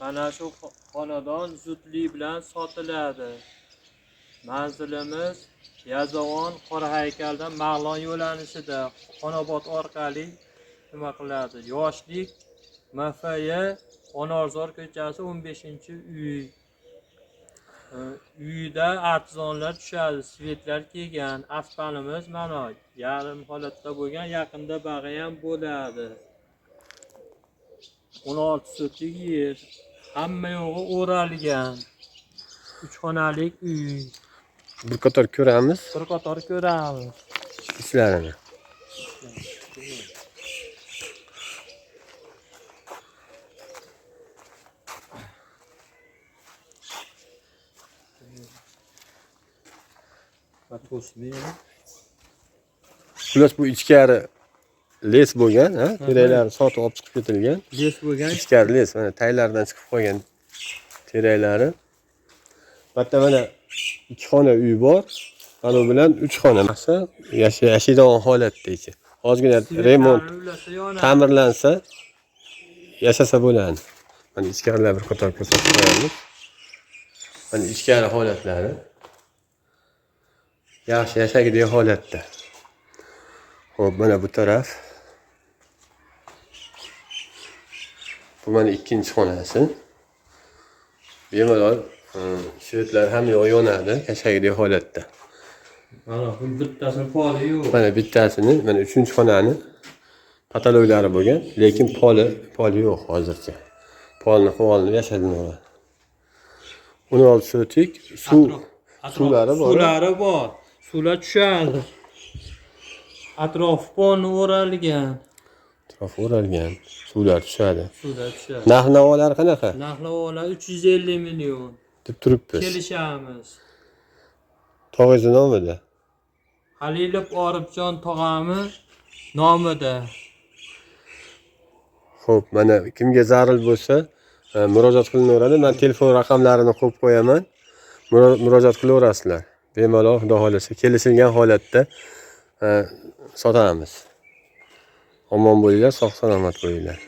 Mana shu xonadon zudlik bilan sotiladi. Manzilimiz Yazovon Qorahaykaldan Ma'lon yo'nalishida Xonobod orqali nima qiladi? Yoshlik MFY Onorzor ko'chasi 15-uy. Uyda artizonlar tushadi, svetlar kelgan. Aspanimiz mana yarim holatda bo'lgan, yaqinda bag'i ham bo'ladi. 16 sotik yer. Hamma yo'g'i o'ralgan. 3 xonalik uy. Bir qator ko'ramiz. Bir qator ko'ramiz. Ishlarini. Xullas bu ichkari les bo'lgan, ha? Teraklari sotib olib chiqib ketilgan. Les bo'lgan. Ichkari les, mana taylardan chiqib qolgan teraklari. Bitta mana 2 xona uy bor. Mana bilan 3 xona. Masa yashaydigan holatda ichi. Ozgina remont, ta'mirlansa yashasa bo'ladi. Mana ichkarilar bir qator ko'rsatib qo'yamiz. Mana ichkari holatlari. Yaxshi yashagidek holatda. Xo'p, mana bu taraf. Bu mana ikkinchi xonasi. Bemalol svetlar ham yonadi, yashagidek holatda. Mana bu bittasini poli yo'q. Mana bittasini, mana 3-xonani patologlari bo'lgan, lekin poli yo'q hozircha. Polni qilib yashadilar. 16 sotik suvlari bor. Suvlari bor. Suvlar tushadi. Atrof polni o'ralgan. Suvlar tushadi. Suvlar tushadi. Narx-navolar qanaqa? Narx-navolar 350 million. Deb turibmiz. Kelishamiz. Tog'ingiz nomida? Halilov Orifjon tog'ami nomida. Xo'p, mana kimga zarur bo'lsa, murojaat qilinaveradi. Men telefon raqamlarini qo'yib qo'yaman. Murojaat qilaverasizlar. Bemalol xudo xolasa kelishilgan holatda sotamiz. Omon bo'linglar, sog' salomat bo'linglar.